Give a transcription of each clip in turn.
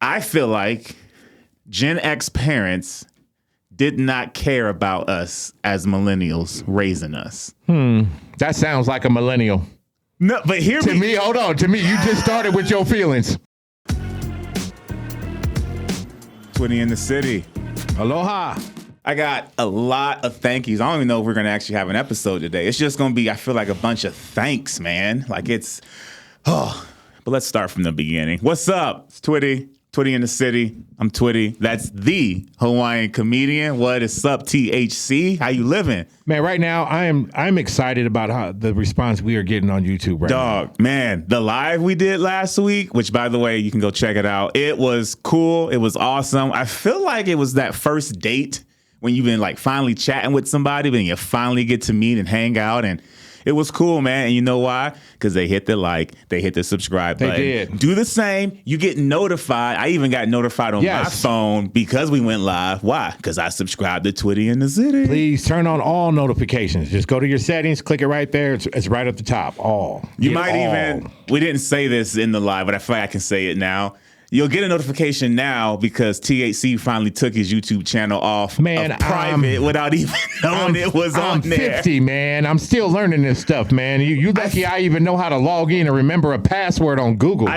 I feel like Gen X parents did not care about us as millennials raising us. That sounds like a millennial. No, but hear me. To me, hold on. To me, you just started with your feelings. Twitty in the city. Aloha. I got a lot of thank yous. I don't even know if we're going to actually have an episode today. It's just going to be, I feel like, a bunch of thanks, man. Like but let's start from the beginning. What's up? It's Twitty in the city. I'm Twitty. That's the Hawaiian comedian. What is up, THC? How you living? Man, right now, I'm excited about how the response we are getting on YouTube right now. Dog, man, the live we did last week, which, by the way, you can go check it out. It was cool. It was awesome. I feel like it was that first date when you've been like finally chatting with somebody, but you finally get to meet and hang out, and it was cool, man. And you know why? Because they hit the like, they hit the subscribe button. They did. Do the same. You get notified. I even got notified on my phone because we went live. Why? Because I subscribed to Twitty in the city. Please turn on all notifications. Just go to your settings, click it right there. It's right at the top. All. You might even, we didn't say this in the live, but I feel like I can say it now. You'll get a notification now because THC finally took his YouTube channel off of private without even knowing it was on there. I'm 50, man. I'm still learning this stuff, man. You lucky I even know how to log in and remember a password on Google.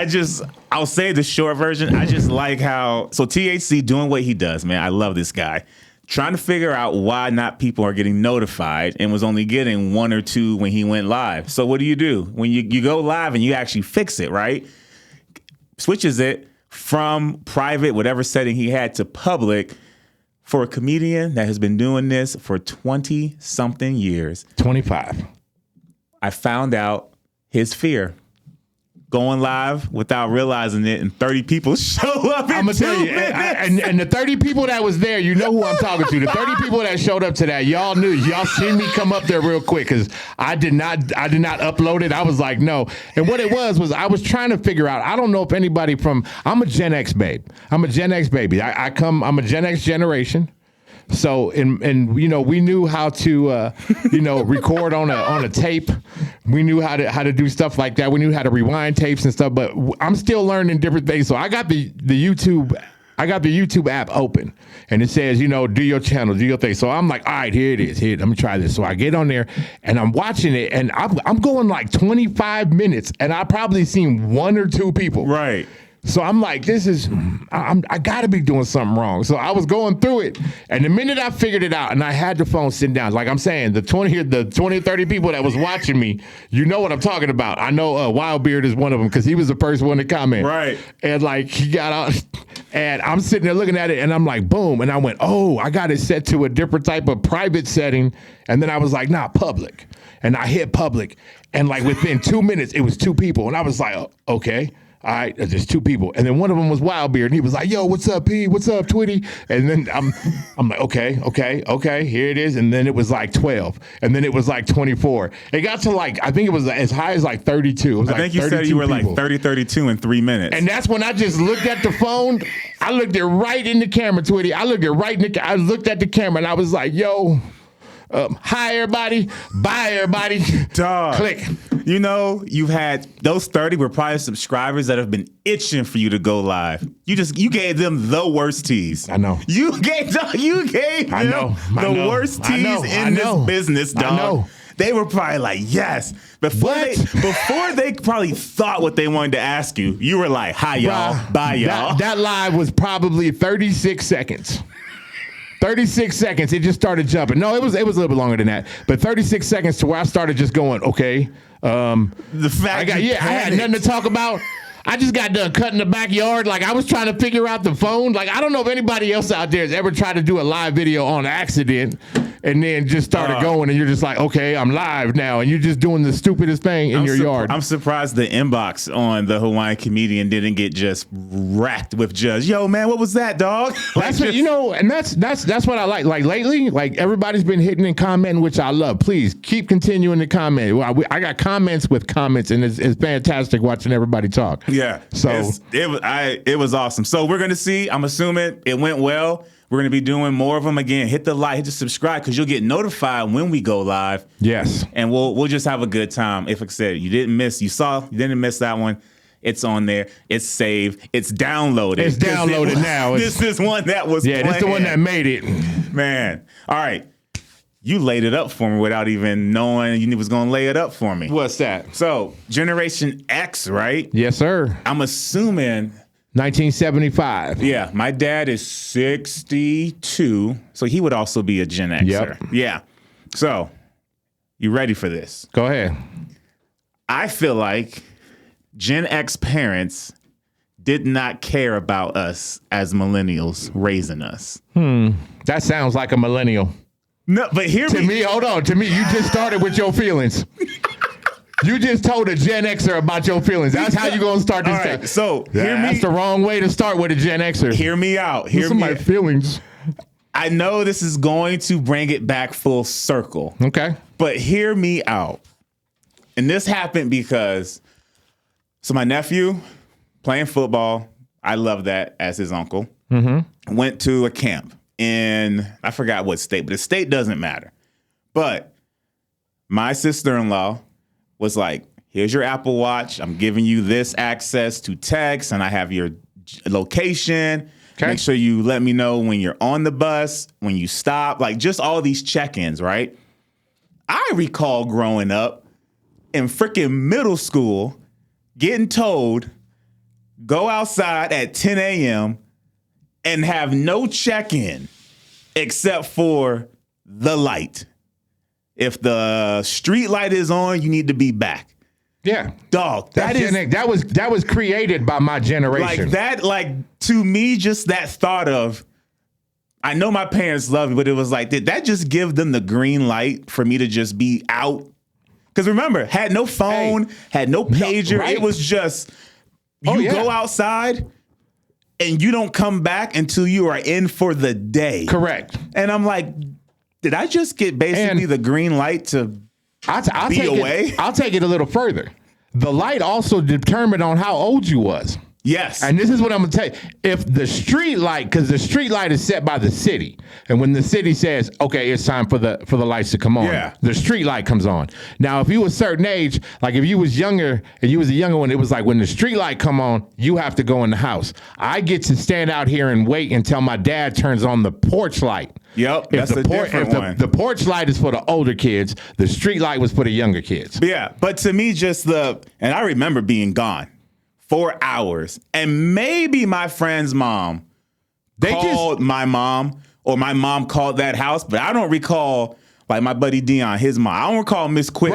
I'll say the short version. I just like how, so THC doing what he does, man. I love this guy. Trying to figure out why not people are getting notified and was only getting one or two when he went live. So what do? When you go live and you actually fix it, right? Switches it from private, whatever setting he had, to public for a comedian that has been doing this for 20-something years. 25. I found out his fear. Going live without realizing it, and 30 people show up in 2 minutes. And the 30 people that was there, you know who I'm talking to. The 30 people that showed up to that, y'all knew. Y'all seen me come up there real quick because I did not upload it. I was like, no. And what it was I was trying to figure out. I don't know if anybody I'm a Gen X babe. I'm a Gen X baby. I'm a Gen X generation. So and you know, we knew how to record on a tape. We knew how to do stuff like that. We knew how to rewind tapes and stuff. But I'm still learning different things. So I got the YouTube app open, and it says, do your channel, do your thing. So I'm like, all right, here it is. Here, let me try this. So I get on there and I'm watching it, and I'm going like 25 minutes, and I probably seen one or two people. Right. So I'm like, I gotta be doing something wrong. So I was going through it, and the minute I figured it out, and I had the phone sitting down, like I'm saying, the 20 or 30 people that was watching me, you know what I'm talking about. I know Wildbeard is one of them because he was the first one to comment. Right. And like he got out, and I'm sitting there looking at it, and I'm like, boom, and I went, oh, I got it set to a different type of private setting, and then I was like, nah, public, and I hit public, and like within 2 minutes, it was 2 people, and I was like, oh, okay. All right, there's 2 people. And then one of them was Wildbeard, and he was like, yo, what's up, P? What's up, Twitty? And then I'm like, okay, here it is. And then it was like 12. And then it was like 24. It got to like, I think it was as high as like 32. It was I think you said you were people. like 32 in 3 minutes. And that's when I just looked at the phone. I looked it right in the camera, Twitty. I looked at the camera, and I was like, yo, hi, everybody. Bye, everybody. Dog. Click. You've had those 30 were probably subscribers that have been itching for you to go live. You gave them the worst tease. I know. You gave them the worst tease in this business, dog. I know. They were probably like, yes. Before they probably thought what they wanted to ask you, you were like, hi, y'all. Bye, y'all. That live was probably 36 seconds. 36 seconds, it just started jumping. No, it was a little bit longer than that. But 36 seconds to where I started just going, okay. The fact I had nothing to talk about. I just got done cutting the backyard. Like, I was trying to figure out the phone. Like, I don't know if anybody else out there has ever tried to do a live video on accident and then just started going, and you're just like, okay, I'm live now, and you're just doing the stupidest thing in your yard. I'm surprised the inbox on the Hawaiian comedian didn't get just racked with just, yo, man, what was that, dog? That's what, and that's what I like. Like lately, like everybody's been hitting and commenting, which I love. Please keep continuing to comment. I got comments with comments, and it's fantastic watching everybody talk. Yeah. So it was awesome. So we're gonna see. I'm assuming it went well. We're going to be doing more of them again. Hit the like, hit the subscribe, because you'll get notified when we go live. Yes. And we'll just have a good time. If, like I said, you didn't miss that one. It's on there. It's saved. It's downloaded. It's downloaded now. This is one that was Yeah, planned. this is the one that made it. Man. All right. You laid it up for me without even knowing you was going to lay it up for me. What's that? So, Generation X, right? Yes, sir. I'm assuming... 1975. Yeah, my dad is 62, so he would also be a Gen Xer. Yep. Yeah. So, you ready for this? Go ahead. I feel like Gen X parents did not care about us as millennials raising us. That sounds like a millennial. No, but hear To me, hold on. To me, you just started with your feelings. You just told a Gen Xer about your feelings. That's how you gonna start this. All right, so hear me. That's the wrong way to start with a Gen Xer. Hear me out. Hear me. My feelings. I know this is going to bring it back full circle. Okay. But hear me out. And this happened because, so my nephew playing football, I love that as his uncle, went to a camp in, I forgot what state, but the state doesn't matter. But my sister-in-law was like, here's your Apple Watch. I'm giving you this access to text, and I have your location. Okay. Make sure you let me know when you're on the bus, when you stop, like just all these check-ins, right? I recall growing up in freaking middle school getting told, go outside at 10 a.m. and have no check-in except for the light. If the street light is on, you need to be back. Yeah. Dog, that was created by my generation. Like to me, just that thought of, I know my parents love me, but it was like, did that just give them the green light for me to just be out? Because remember, had no phone, had no pager. No, right. It was just, you go outside and you don't come back until you are in for the day. Correct. And I'm like, did I just get basically the green light to be away? I'll take it a little further. The light also determined on how old you was. Yes. And this is what I'm going to tell you. If the street light, because the street light is set by the city, and when the city says, okay, it's time for the lights to come on, the street light comes on. Now, if you were a certain age, like if you was younger and you was a younger one, it was like when the street light come on, you have to go in the house. I get to stand out here and wait until my dad turns on the porch light. Yep, that's a different one. The porch light is for the older kids. The street light was for the younger kids. Yeah, but to me, and I remember being gone 4 hours, and maybe my friend's mom called my mom, or my mom called that house, but I don't recall, like my buddy Dion, his mom. I don't recall Miss Quick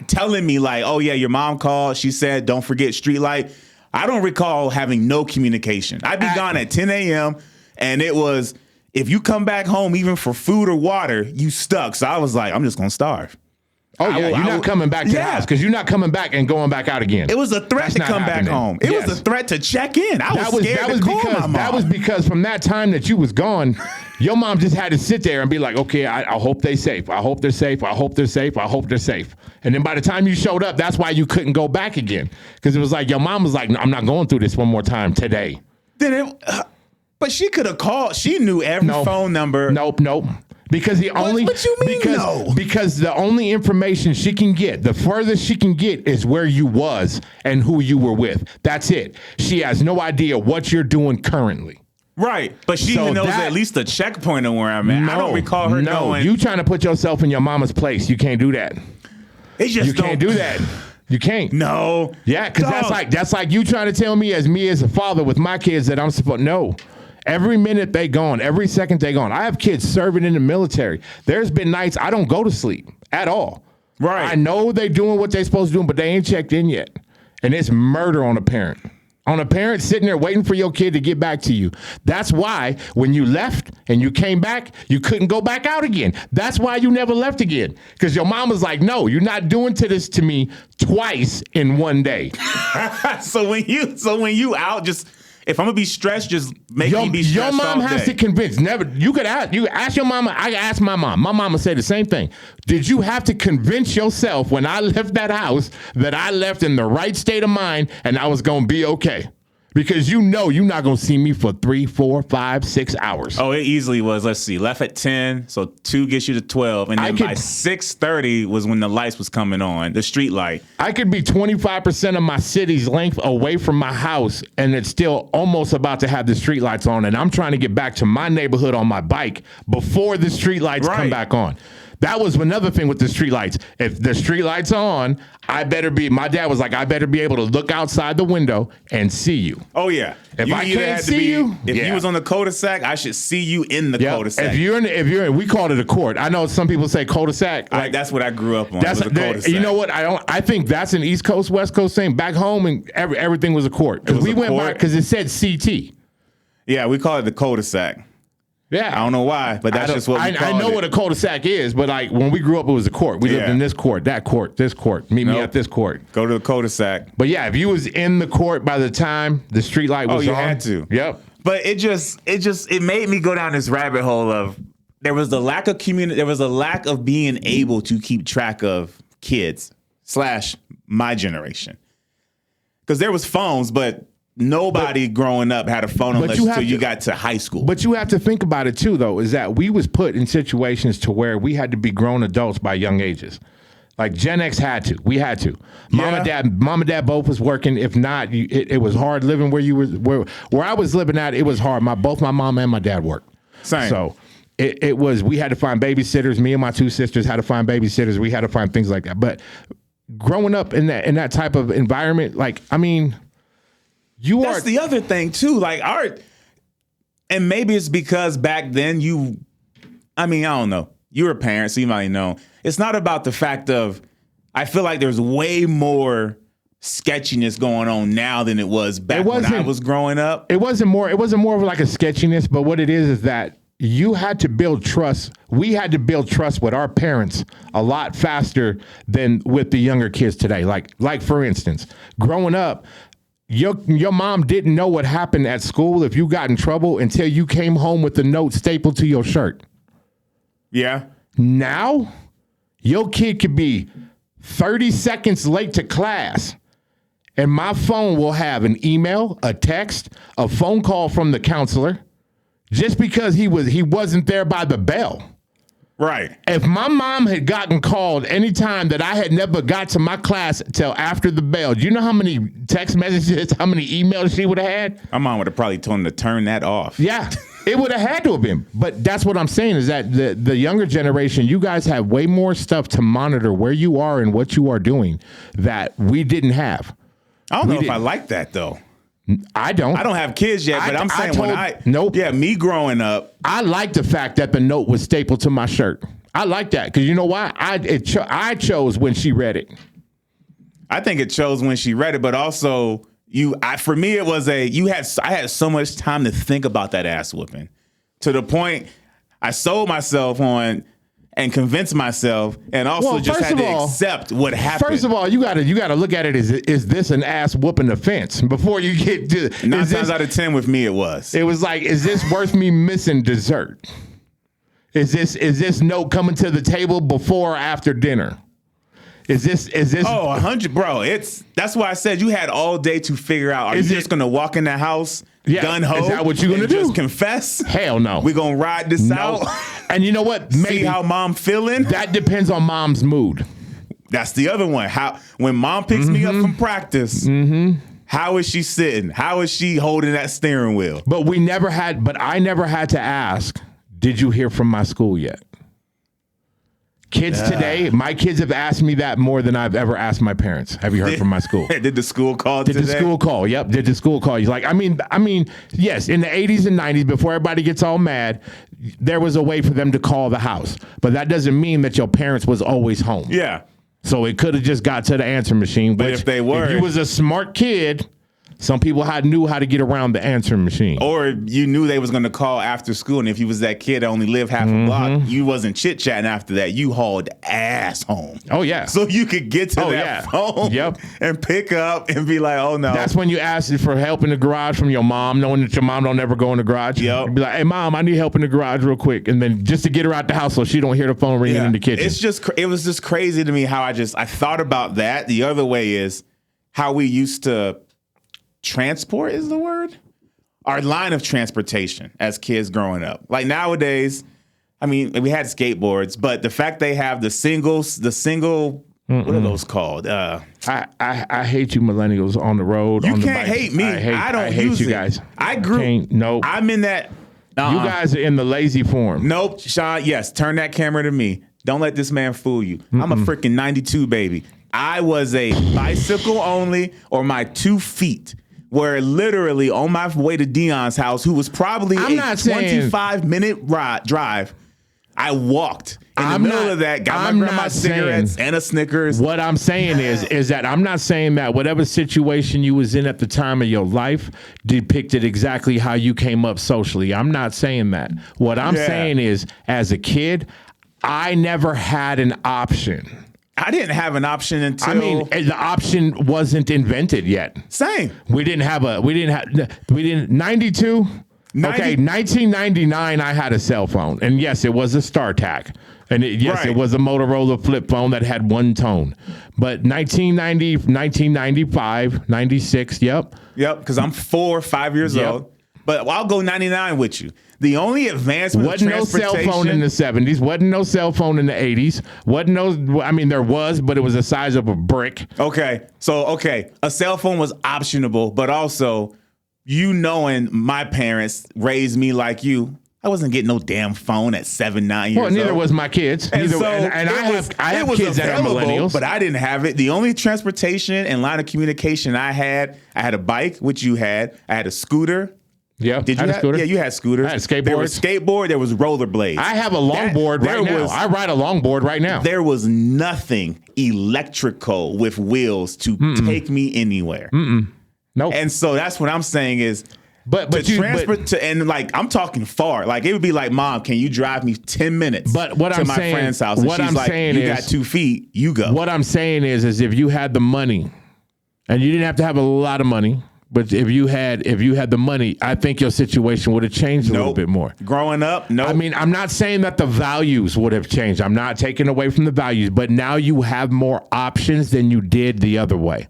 telling me like, oh yeah, your mom called. She said, don't forget street light. I don't recall having no communication. I'd be gone at 10 a.m. and it was, if you come back home, even for food or water, you stuck. So I was like, I'm just going to starve. Oh, yeah. You're not coming back to the house because you're not coming back and going back out again. It was a threat to come back home. It was a threat to check in. I was scared to call my mom. That was because from that time that you was gone, your mom just had to sit there and be like, okay, I hope they're safe. I hope they're safe. I hope they're safe. I hope they're safe. And then by the time you showed up, that's why you couldn't go back again. Because it was like, your mom was like, no, I'm not going through this one more time today. But she could have called. She knew every phone number. Nope. Because what you mean, because the only information she can get, the furthest she can get is where you was and who you were with. That's it. She has no idea what you're doing currently. Right. But she knows at least a checkpoint of where I'm at. I don't recall her knowing. You trying to put yourself in your mama's place. You can't do that. You can't do that. You can't. No. Yeah, because that's like you trying to tell me as a father with my kids that I'm supposed no. Every minute they gone, every second they gone. I have kids serving in the military. There's been nights I don't go to sleep at all. Right. I know they doing what they supposed to do, but they ain't checked in yet. And it's murder on a parent. On a parent sitting there waiting for your kid to get back to you. That's why when you left and you came back, you couldn't go back out again. That's why you never left again. Because your mom was like, no, you're not doing this to me twice in one day. So when you out, just if I'm gonna be stressed, just make me be stressed. Your mom has to convince. You ask your mama. I ask my mom. My mama said the same thing. Did you have to convince yourself when I left that house that I left in the right state of mind and I was gonna be okay? Because you're not going to see me for 3, 4, 5, 6 hours. Oh, it easily was. Let's see. Left at 10, so 2 gets you to 12. And then by 6:30 was when the lights was coming on, the street light. I could be 25% of my city's length away from my house, and it's still almost about to have the street lights on, and I'm trying to get back to my neighborhood on my bike before the street lights come back on. That was another thing with the street lights. If the street lights on, my dad was like, I better be able to look outside the window and see you. Oh, yeah. If I can't see you, if you was on the cul-de-sac, I should see you in the cul-de-sac. If you're in, we called it a court. I know some people say cul-de-sac. Like, that's what I grew up on. Was a cul-de-sac. You know what? I think that's an East Coast, West Coast thing. Back home, and everything was a court. Because we went by, because it said CT. Yeah, we call it the cul-de-sac. Yeah, I don't know why, but that's just what we call it. I know what a cul-de-sac is, but like when we grew up, it was a court. We lived in this court, that court, this court. Meet me at this court. Go to the cul-de-sac. But yeah, if you was in the court by the time the street light was on, you had to. Yep. But it made me go down this rabbit hole of there was the lack of community. There was a lack of being able to keep track of kids / my generation, because there was phones, but nobody growing up had a phone unless you got to high school. But you have to think about it too, though, is that we was put in situations to where we had to be grown adults by young ages. Like Gen X had to. We had to. Mom and dad both was working. If not, it was hard living where you were. Where I was living at, it was hard. Both my mom and my dad worked. Same. So it was. We had to find babysitters. Me and my 2 sisters had to find babysitters. We had to find things like that. But growing up in that type of environment, like I mean. That's the other thing too. Like and maybe it's because back then I don't know. You were a parent, so you might know. It's not about the fact of, I feel like there's way more sketchiness going on now than it was back when I was growing up. It wasn't more of like a sketchiness, but what it is that you had to build trust. We had to build trust with our parents a lot faster than with the younger kids today. Like for instance, growing up, Your mom didn't know what happened at school if you got in trouble until you came home with the note stapled to your shirt. Yeah. Now, your kid could be 30 seconds late to class, and my phone will have an email, a text, a phone call from the counselor, just because he wasn't there by the bell. Right. If my mom had gotten called any time that I had never got to my class till after the bell, do you know how many text messages, how many emails she would have had? My mom would have probably told him to turn that off. Yeah, it would have had to have been. But that's what I'm saying is that the younger generation, you guys have way more stuff to monitor where you are and what you are doing that we didn't have. I don't know if I like that, though. I don't have kids yet, but I'm saying nope. Yeah, me growing up. I like the fact that the note was stapled to my shirt. I like that because you know why? I chose when she read it. I think it chose when she read it, but also for me it was I had so much time to think about that ass whooping to the point I sold myself on and convince myself, and also had to accept what happened. First of all, you gotta look at it as, is this an ass whooping offense before you get to 9 times out of 10 with me it was. It was like, is this worth me missing dessert? Is this note coming to the table before or after dinner? Is this 100, bro? That's why I said you had all day to figure out. Are you just gonna walk in the house? Yeah. Gun ho? Is that what you're gonna do? Just confess? Hell no. We gonna ride this out. And you know what? Maybe see how mom feeling. That depends on mom's mood. That's the other one. When mom picks me up from practice, how is she sitting? How is she holding that steering wheel? But I never had to ask, did you hear from my school yet? Kids today, my kids have asked me that more than I've ever asked my parents. Have you heard from my school? Did the school call today? Did the school call? Yep. Did the school call? He's like, I mean, yes, in the 80s and 90s, before everybody gets all mad, there was a way for them to call the house. But that doesn't mean that your parents was always home. Yeah. So it could have just got to the answer machine. But if they were, if you was a smart kid, some people knew how to get around the answering machine. Or you knew they was going to call after school, and if you was that kid that only lived half a block, you wasn't chit-chatting after that. You hauled ass home. Oh, yeah. So you could get to that phone and pick up and be like, oh, no. That's when you asked for help in the garage from your mom, knowing that your mom don't ever go in the garage. Yep. You'd be like, hey, Mom, I need help in the garage real quick. And then just to get her out the house so she don't hear the phone ringing in the kitchen. It was just crazy to me how I thought about that. The other way is how we used to transport is the word. Our line of transportation as kids growing up. Like nowadays, I mean, we had skateboards, but the fact they have the single, what are those called? I hate you millennials on the road. You on the can't bikes. hate me. I hate you guys. I grew. Nope. I'm in that. You guys are in the lazy form. Nope, Sean. Yes, turn that camera to me. Don't let this man fool you. I'm a freaking 92 baby. I was a bicycle only, or my 2 feet. Where literally on my way to Dion's house, who was probably a 25-minute drive, I walked in the middle of that, got my grandma's cigarettes and a Snickers. What I'm saying is that I'm not saying that whatever situation you was in at the time of your life depicted exactly how you came up socially. I'm not saying that. What I'm saying is, as a kid, I never had an option. I didn't have an option until... I mean, the option wasn't invented yet. Same. 92... Okay, 1999, I had a cell phone. And yes, it was a StarTAC. And it was a Motorola flip phone that had one tone. But 1995, 96, yep. Yep, because I'm 4 or 5 years old. But I'll go 99 with you. The only advancement wasn't no cell phone in the 70s. Wasn't no cell phone in the 80s. Wasn't no. I mean, there was, but it was the size of a brick. Okay, so a cell phone was optionable, but also, you knowing my parents raised me like you, I wasn't getting no damn phone at 7, 9 years old. Well, neither was my kids. And I have kids that are millennials, but I didn't have it. The only transportation and line of communication I had a bike, which you had. I had a scooter. Yeah, Did you have a scooter? Yeah, you had scooters. I had skateboards. There was skateboard. There was rollerblades. I have a longboard right now. I ride a longboard right now. There was nothing electrical with wheels to take me anywhere. Nope. And so that's what I'm saying is, and like I'm talking far. Like it would be like, Mom, can you drive me 10 minutes to my friend's house? And she's like, you got 2 feet, you go. What I'm saying is if you had the money, and you didn't have to have a lot of money. But if you had the money, I think your situation would have changed a little bit more. Growing up, no. I mean, I'm not saying that the values would have changed. I'm not taking away from the values, but now you have more options than you did the other way.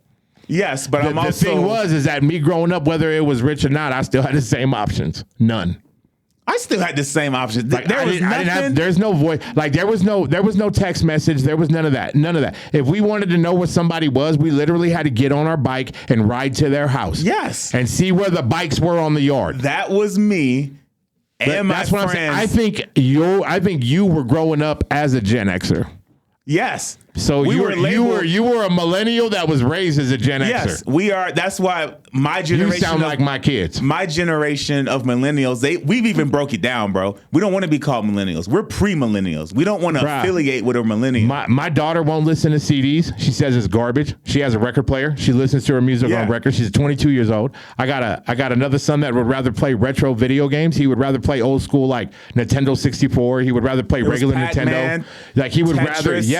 Yes, but the thing is that me growing up, whether it was rich or not, I still had the same options. None. I still had the same options. Like, there's no voice. Like there was no text message. There was none of that. None of that. If we wanted to know where somebody was, we literally had to get on our bike and ride to their house. Yes. And see where the bikes were on the yard. That was me and my friends. What I'm saying. I think you were growing up as a Gen Xer. Yes. So you were a millennial that was raised as a Gen Xer. Yes, we are. That's why my generation. You sound like my kids. My generation of millennials. We've even broke it down, bro. We don't want to be called millennials. We're pre-millennials. We don't want to affiliate with a millennial. My daughter won't listen to CDs. She says it's garbage. She has a record player. She listens to her music on record. She's 22 years old. I got another son that would rather play retro video games. He would rather play old school like Nintendo 64. He would rather play regular Nintendo. Like he would Tetris,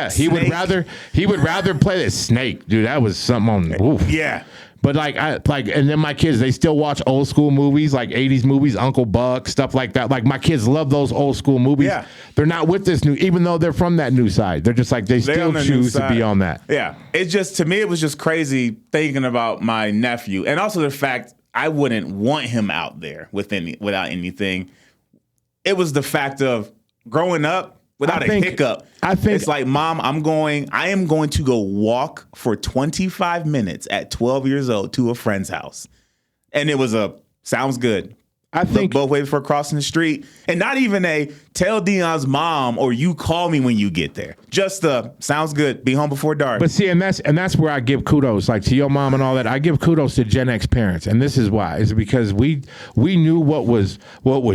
he would rather play the Snake, dude. That was something on. Oof. Yeah. But and then my kids, they still watch old school movies, like 80s movies, Uncle Buck, stuff like that. Like my kids love those old school movies. Yeah. They're not with this new, even though they're from that new side. They're just like, they still choose to be on that. Yeah. It's just, to me, it was just crazy thinking about my nephew. And also the fact I wouldn't want him out there without anything. It was the fact of growing up without a hiccup. I think it's like, Mom, I am going to go walk for 25 minutes at 12 years old to a friend's house. And it was sounds good. I think both ways for crossing the street. And not even tell Dion's mom or you call me when you get there. Just sounds good. Be home before dark. But see, and that's where I give kudos, like to your mom and all that. I give kudos to Gen X parents. And this is why. It's because we knew what was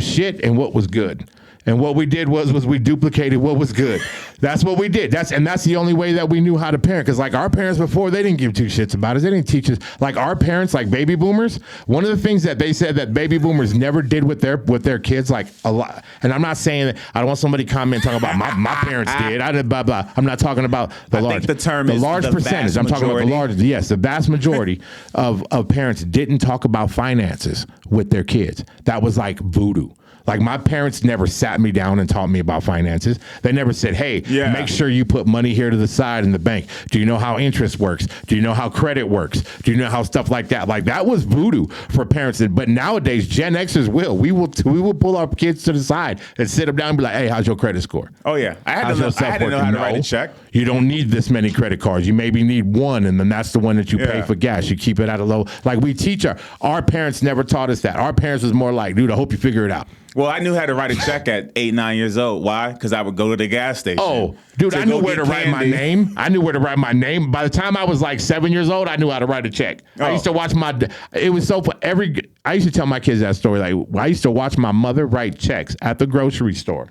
shit and what was good. And what we did was we duplicated what was good. That's what we did. That's the only way that we knew how to parent. Because like our parents before, they didn't give two shits about us. They didn't teach us. Like our parents, like baby boomers, one of the things that they said that baby boomers never did with their kids, like a lot. And I'm not saying that I don't want somebody comment talking about my parents did. I did blah blah. I'm not talking about the large. I think the term is large percentage. I'm talking about the large. Yes, the vast majority of parents didn't talk about finances with their kids. That was like voodoo. Like my parents never sat me down and taught me about finances. They never said, hey, make sure you put money here to the side in the bank. Do you know how interest works? Do you know how credit works? Do you know how stuff like that? Like that was voodoo for parents. But nowadays, Gen Xers will. We will pull our kids to the side and sit them down and be like, hey, how's your credit score? Oh, yeah. I had to know how to write a check. You don't need this many credit cards. You maybe need one, and then that's the one that you pay for gas. You keep it at a low. Like we teach our parents never taught us that. Our parents was more like, dude, I hope you figure it out. Well, I knew how to write a check at 8, 9 years old. Why? Because I would go to the gas station. Oh, dude, I knew where to write my name. I knew where to write my name. By the time I was like 7 years old, I knew how to write a check. I used to watch it was so I used to tell my kids that story. Like I used to watch my mother write checks at the grocery store.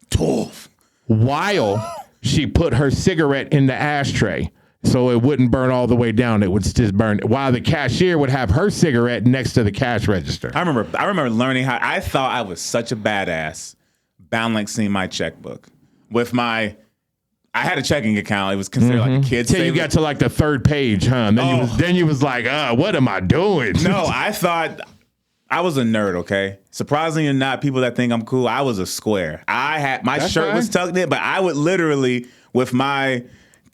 Tough. While she put her cigarette in the ashtray. So it wouldn't burn all the way down. It would just burn while the cashier would have her cigarette next to the cash register. I remember learning how I thought I was such a badass balancing my checkbook with I had a checking account. It was considered like a kid's Till you got to like the third page, huh? And then you was like, what am I doing? No, I thought I was a nerd, okay? Surprisingly or not, people that think I'm cool, I was a square. I had my shirt was tucked in, but I would literally with my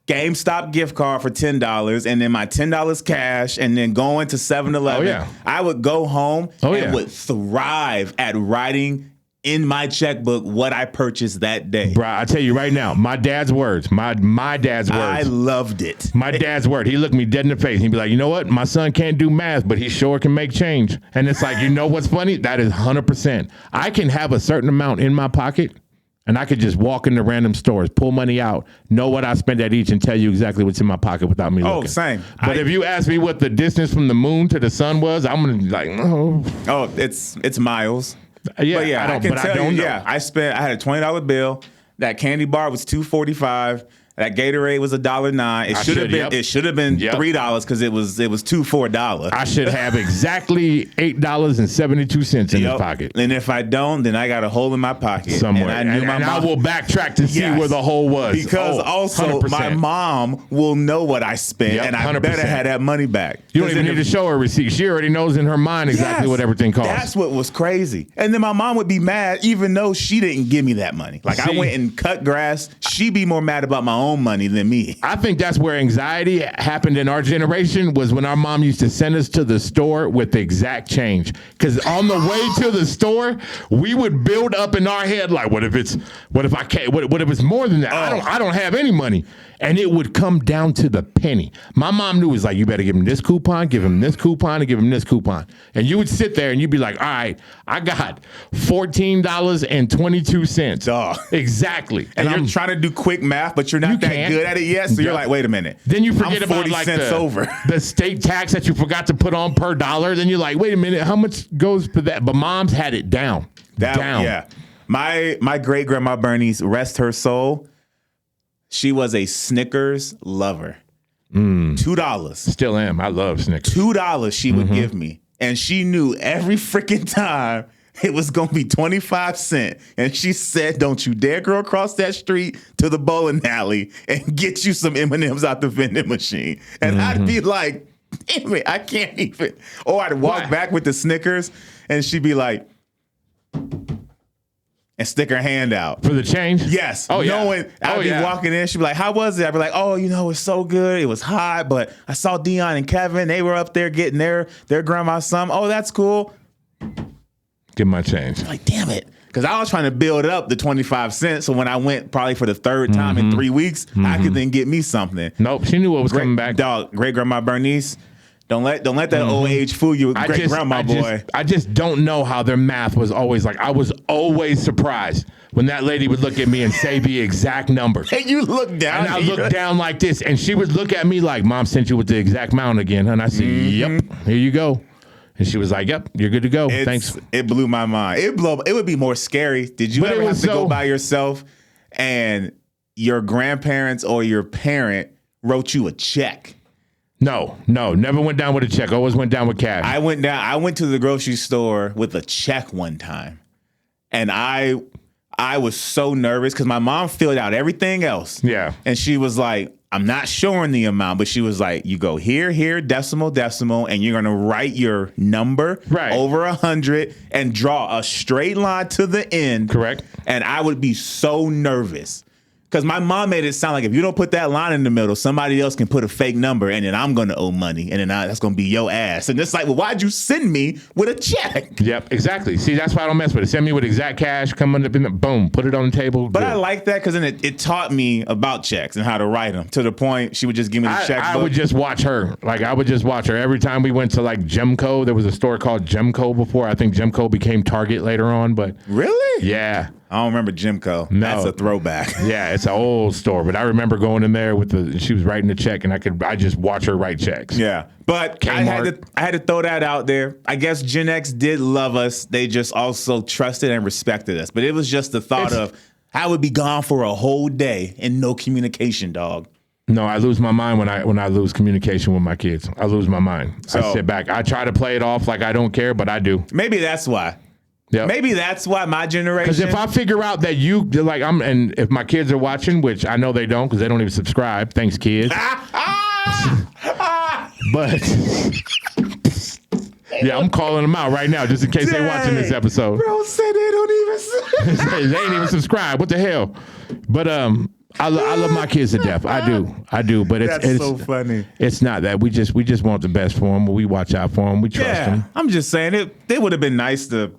GameStop gift card for $10 and then my $10 cash and then going to 7-Eleven. I would go home and would thrive at writing in my checkbook what I purchased that day. Bro, I tell you right now, my dad's words, my dad's words. I loved it. My dad's word. He looked me dead in the face. He'd be like, you know what? My son can't do math, but he sure can make change. And it's like, you know what's funny? That is 100%. I can have a certain amount in my pocket. And I could just walk into random stores, pull money out, know what I spent at each, and tell you exactly what's in my pocket without me looking. Oh, same. But if you ask me what the distance from the moon to the sun was, I'm gonna be like, no. Oh, it's miles. Yeah, but yeah, I can tell you. Yeah, I had a $20 bill. That candy bar was $2.45. That Gatorade was $1.09. It should have been $3 because it was $2 for $1. I should have exactly $8.72 in the pocket. And if I don't, then I got a hole in my pocket somewhere. And I will backtrack to see where the hole was. Because also 100%. My mom will know what I spent, and I 100%. Better have that money back. You don't even need to show her receipt. She already knows in her mind exactly what everything costs. That's what was crazy. And then my mom would be mad, even though she didn't give me that money. Like I went and cut grass. She'd be more mad about my own money than me. I think that's where anxiety happened in our generation was when our mom used to send us to the store with the exact change. Because on the way to the store, we would build up in our head like, what if it's more than that? I don't have any money. And it would come down to the penny. My mom knew it was like, you better give him this coupon, give him this coupon, and give him this coupon. And you would sit there and you'd be like, all right, I got $14.22. Exactly. And you're trying to do quick math, but you're not that good at it yet. So you're like, wait a minute. Then you forget about 40 like cents over. The state tax that you forgot to put on per dollar. Then you're like, wait a minute, how much goes for that? But mom's had it down. Yeah. My great grandma Bernice, rest her soul. She was a Snickers lover. $2. Still am. I love Snickers. $2 she would give me. And she knew every freaking time it was going to be 25 cents. And she said, don't you dare go across that street to the bowling alley and get you some M&Ms out the vending machine. And I'd be like, damn it, I can't even. Or I'd walk back with the Snickers and she'd be like, and stick her hand out. For the change? Yes. Knowing I'd be walking in, she'd be like, how was it? I'd be like, it's so good. It was hot, but I saw Dion and Kevin. They were up there getting their grandma's some. Oh, that's cool. Give my change. Like, damn it. Because I was trying to build up the 25 cents. So when I went probably for the third time in 3 weeks, I could then get me something. Nope. She knew what was coming back. Dog, great grandma Bernice. Don't let that old age fool you, great grandma boy. I just don't know how their math was always like. I was always surprised when that lady would look at me and say the exact number. And you look down. And I look down like this, and she would look at me like, Mom sent you with the exact amount again. And I said, yep, here you go. And she was like, yep, you're good to go. Thanks. It blew my mind. It would be more scary. Did you ever have to go by yourself and your grandparents or your parent wrote you a check? No, never went down with a check. Always went down with cash. I went to the grocery store with a check one time, and I was so nervous because my mom filled out everything else. Yeah, and she was like, I'm not showing the amount, but she was like, you go here, decimal, and you're going to write your number over 100 and draw a straight line to the end. Correct. And I would be so nervous. Because my mom made it sound like if you don't put that line in the middle, somebody else can put a fake number and then I'm going to owe money. And then that's going to be your ass. And it's like, well, why'd you send me with a check? Yep, exactly. See, that's why I don't mess with it. Send me with exact cash, come up in the, boom, put it on the table. But I like that because then it taught me about checks and how to write them to the point she would just give me the checkbook. I would just watch her. Like, I would just watch her. Every time we went to like Gemco, there was a store called Gemco before. I think Gemco became Target later on, but. Really? Yeah. I don't remember Gemco. No. That's a throwback. Yeah, it's an old store, but I remember going in there she was writing the check, and I just watch her write checks. Yeah, but I had to throw that out there. I guess Gen X did love us. They just also trusted and respected us. But it was just the thought of I would be gone for a whole day and no communication, dog. No, I lose my mind when I lose communication with my kids. I lose my mind. So, I sit back. I try to play it off like I don't care, but I do. Maybe that's why. Yep. Maybe that's why my generation. Because if I figure out that and if my kids are watching, which I know they don't because they don't even subscribe. Thanks, kids. But yeah, I'm calling them out right now just in case they're watching this episode. Bro said they don't even. They ain't even subscribe. What the hell? But I love my kids to death. I do. But it's so funny. It's not that we just want the best for them. We watch out for them. We trust them. I'm just saying it would have been nice to.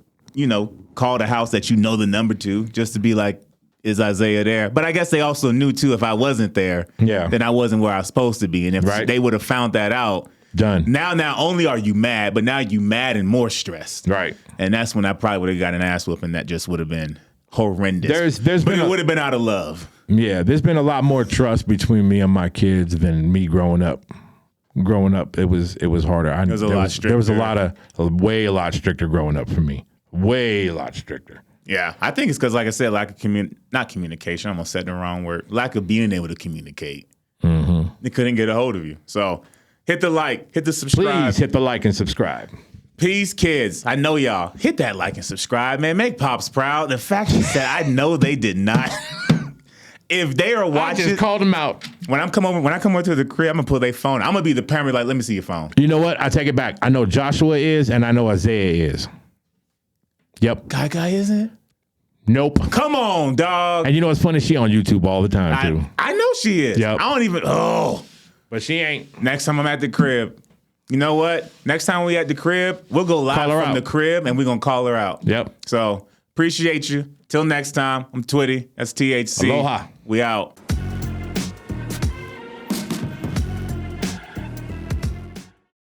Call the house that you know the number to, just to be like, is Isaiah there? But I guess they also knew, too, if I wasn't there, then I wasn't where I was supposed to be. And if they would have found that out, done. Not only are you mad, but now you mad and more stressed. Right. And that's when I probably would have got an ass whooping that just would have been horrendous. But it would have been out of love. Yeah, there's been a lot more trust between me and my kids than me growing up. Growing up, it was harder. There was a lot stricter growing up for me. Way a lot stricter. Yeah, I think it's because, like I said, lack of not communication. I almost said the wrong word. Lack of being able to communicate. Mm-hmm. They couldn't get a hold of you. So hit the like, hit the subscribe. Please hit the like and subscribe. Peace, kids. I know y'all. Hit that like and subscribe, man. Make Pops proud. The fact he said, I know they did not. If they are watching, I just called them out. When I come over to the crib, I'm gonna pull their phone. I'm gonna be the parent. Like, let me see your phone. You know what? I take it back. I know Joshua is, and I know Isaiah is. Yep. Guy isn't? Nope. Come on, dog. And you know what's funny? She on YouTube all the time, too. I know she is. Yep. I don't even, But she ain't. Next time I'm at the crib, you know what? Next time we at the crib, we'll go live from the crib and we're going to call her out. Yep. So, appreciate you. Till next time, I'm Twitty. That's THC. Aloha. We out.